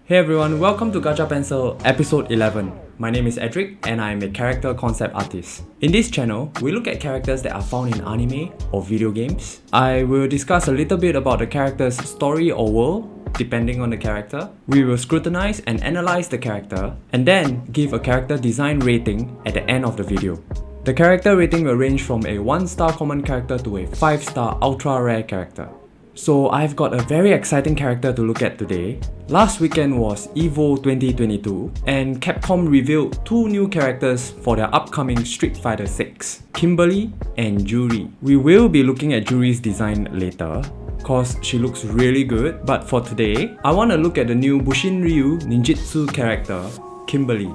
Hey everyone, welcome to Gacha Pencil episode 11. My name is Edric and I am a character concept artist. In this channel, we look at characters that are found in anime or video games. I will discuss a little bit about the character's story or world, depending on the character. We will scrutinize and analyze the character, and then give a character design rating at the end of the video. The character rating will range from a 1-star common character to a 5-star ultra rare character. So I've got a very exciting character to look at today. Last weekend was EVO 2022 and Capcom revealed 2 new characters for their upcoming Street Fighter 6, Kimberly and Yuri. We will be looking at Yuri's design later, cause she looks really good, but for today, I want to look at the new bushinryu ninjutsu character, Kimberly.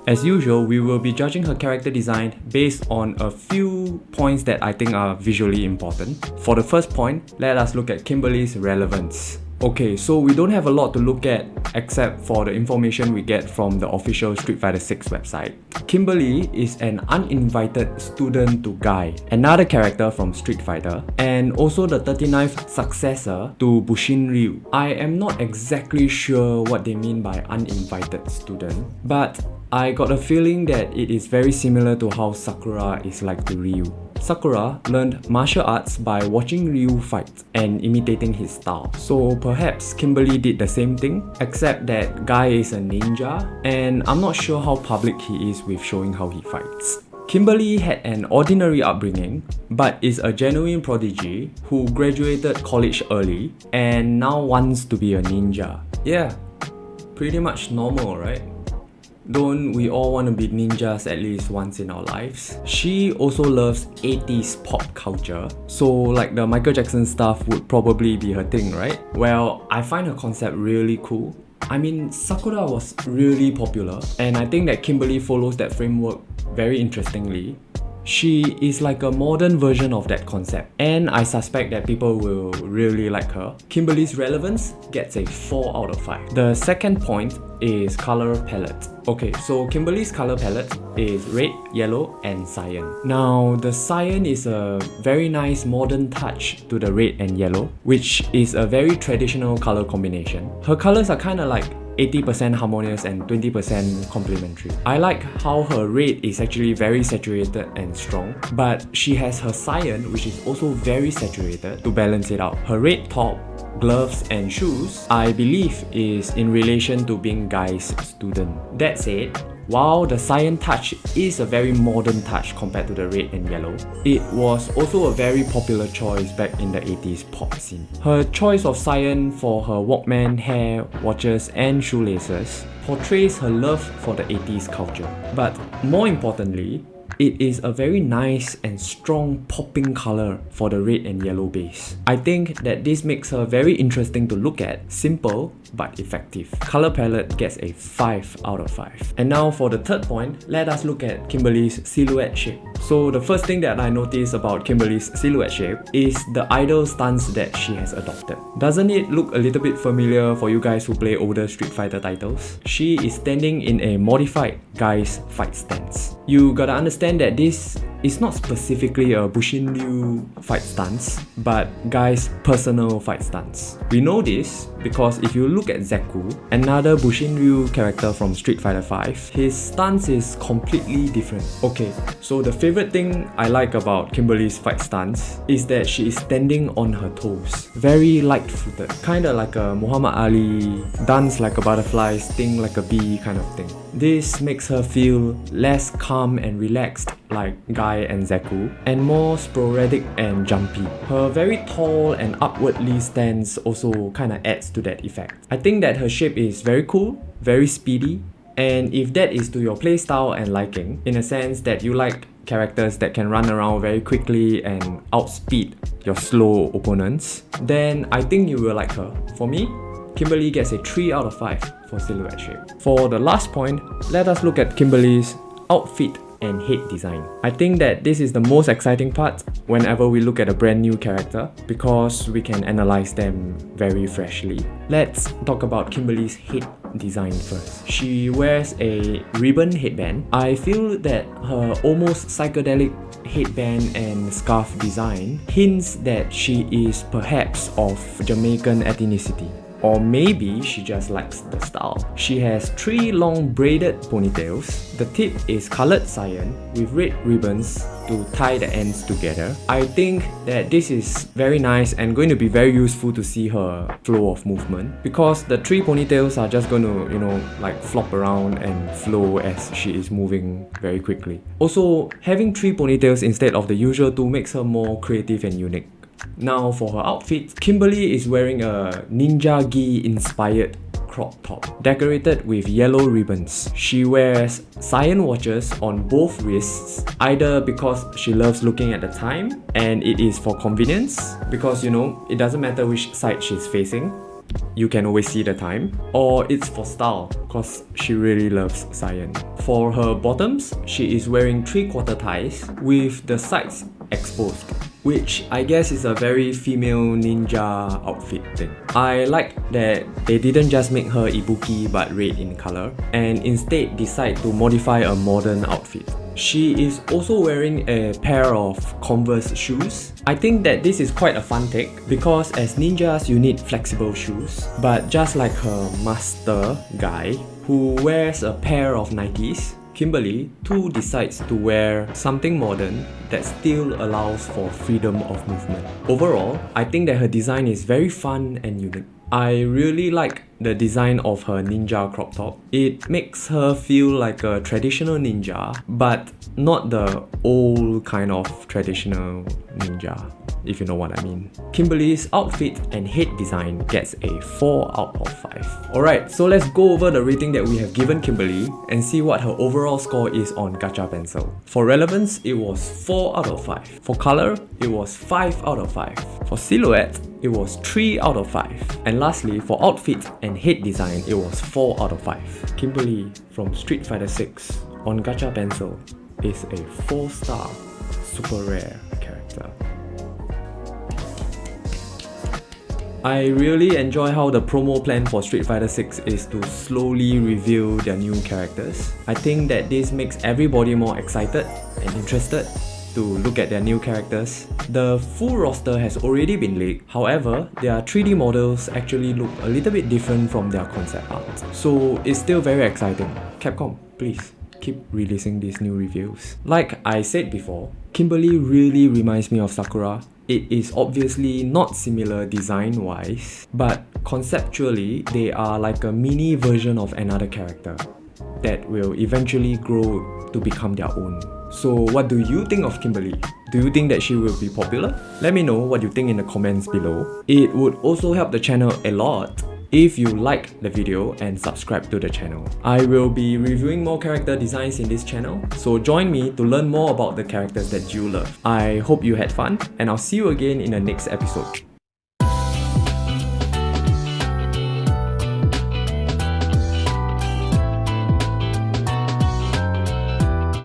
As usual, we will be judging her character design based on a few points that I think are visually important. For the first point, let us look at Kimberly's relevance. Okay, so we don't have a lot to look at except for the information we get from the official Street Fighter 6 website. Kimberly is an uninvited student to Guy, another character from Street Fighter, and also the 39th successor to Bushinryu. I am not exactly sure what they mean by uninvited student, but I got a feeling that it is very similar to how Sakura is like to Ryu. Sakura learned martial arts by watching Ryu fight and imitating his style. So perhaps Kimberly did the same thing, except that Guy is a ninja and I'm not sure how public he is with showing how he fights. Kimberly had an ordinary upbringing, but is a genuine prodigy who graduated college early and now wants to be a ninja. Yeah, pretty much normal, right? Don't we all want to be ninjas at least once in our lives? She also loves 80s pop culture, so like the Michael Jackson stuff would probably be her thing, right? Well, I find her concept really cool. I mean, Sakura was really popular, and I think that Kimberly follows that framework very interestingly. She is like a modern version of that concept, and I suspect that people will really like her. Kimberly's relevance gets a 4 out of 5. The second point is color palette. Okay, so Kimberly's color palette is red, yellow, and cyan. Now, the cyan is a very nice modern touch to the red and yellow, which is a very traditional color combination. Her colors are kind of like 80% harmonious and 20% complementary. I like how her red is actually very saturated and strong, but she has her cyan, which is also very saturated, to balance it out. Her red top, gloves and shoes, I believe is in relation to being Guy's student. That said, while the cyan touch is a very modern touch compared to the red and yellow, it was also a very popular choice back in the 80s pop scene. Her choice of cyan for her Walkman, hair, watches and shoelaces portrays her love for the 80s culture. But more importantly, it is a very nice and strong popping color for the red and yellow base. I think that this makes her very interesting to look at, simple but effective. Color palette gets a 5 out of 5. And now for the third point, let us look at Kimberly's silhouette shape. So the first thing that I noticed about Kimberly's silhouette shape is the idle stance that she has adopted. Doesn't it look a little bit familiar for you guys who play older Street Fighter titles? She is standing in a modified Guy's fight stance. You gotta understand that this is not specifically a Bushinryu fight stance, but Guy's personal fight stance. We know this because if you look at Zeku, another Bushinryu character from Street Fighter 5, his stance is completely different. Okay, so the favorite thing I like about Kimberly's fight stance is that she is standing on her toes. Very light-footed, kinda like a Muhammad Ali, dance like a butterfly, sting like a bee kind of thing. This makes her feel less calm and relaxed like Guy and Zeku, and more sporadic and jumpy. Her very tall and upwardly stance also kinda adds to that effect. I think that her shape is very cool, very speedy, and if that is to your playstyle and liking, in a sense that you like characters that can run around very quickly and outspeed your slow opponents, then I think you will like her. For me, Kimberly gets a 3 out of 5 for silhouette shape. For the last point, let us look at Kimberly's outfit and head design. I think that this is the most exciting part whenever we look at a brand new character, because we can analyze them very freshly. Let's talk about Kimberly's head design first. She wears a ribbon headband. I feel that her almost psychedelic headband and scarf design hints that she is perhaps of Jamaican ethnicity. or maybe she just likes the style. She has 3 long braided ponytails. The tip is colored cyan with red ribbons to tie the ends together. I think that this is very nice and going to be very useful to see her flow of movement, because the 3 ponytails are just going to, like flop around and flow as she is moving very quickly. Also, having 3 ponytails instead of the usual 2 makes her more creative and unique. Now for her outfit, Kimberly is wearing a ninja-gi inspired crop top decorated with yellow ribbons. She wears cyan watches on both wrists, either because she loves looking at the time and it is for convenience, because it doesn't matter which side she's facing, you can always see the time, or it's for style because she really loves cyan. For her bottoms, she is wearing 3/4 ties with the sides exposed, which I guess is a very female ninja outfit thing. I like that they didn't just make her ibuki but red in color, and instead decide to modify a modern outfit. She is also wearing a pair of Converse shoes. I think that this is quite a fun take, because as ninjas you need flexible shoes, but just like her master guy who wears a pair of Nikes, Kimberly too decides to wear something modern that still allows for freedom of movement. Overall, I think that her design is very fun and unique. I really like the design of her ninja crop top. It makes her feel like a traditional ninja, but not the old kind of traditional ninja, if you know what I mean. Kimberly's outfit and head design gets a 4 out of 5. Alright, so let's go over the rating that we have given Kimberly and see what her overall score is on Gacha Pencil. For relevance, it was 4 out of 5. For color, it was 5 out of 5. For silhouette, it was 3 out of 5. And lastly, for outfit and head design, it was 4 out of 5. Kimberly from Street Fighter 6 on Gacha Pencil is a 4-star super rare character. I really enjoy how the promo plan for Street Fighter 6 is to slowly reveal their new characters. I think that this makes everybody more excited and interested to look at their new characters. The full roster has already been leaked, however, their 3D models actually look a little bit different from their concept art. So it's still very exciting. Capcom, please keep releasing these new reviews. Like I said before, Kimberly really reminds me of Sakura. It is obviously not similar design-wise, but conceptually they are like a mini version of another character that will eventually grow to become their own. So what do you think of Kimberly? Do you think that she will be popular? Let me know what you think in the comments below. It would also help the channel a lot if you like the video and subscribe to the channel. I will be reviewing more character designs in this channel, so join me to learn more about the characters that you love. I hope you had fun, and I'll see you again in the next episode.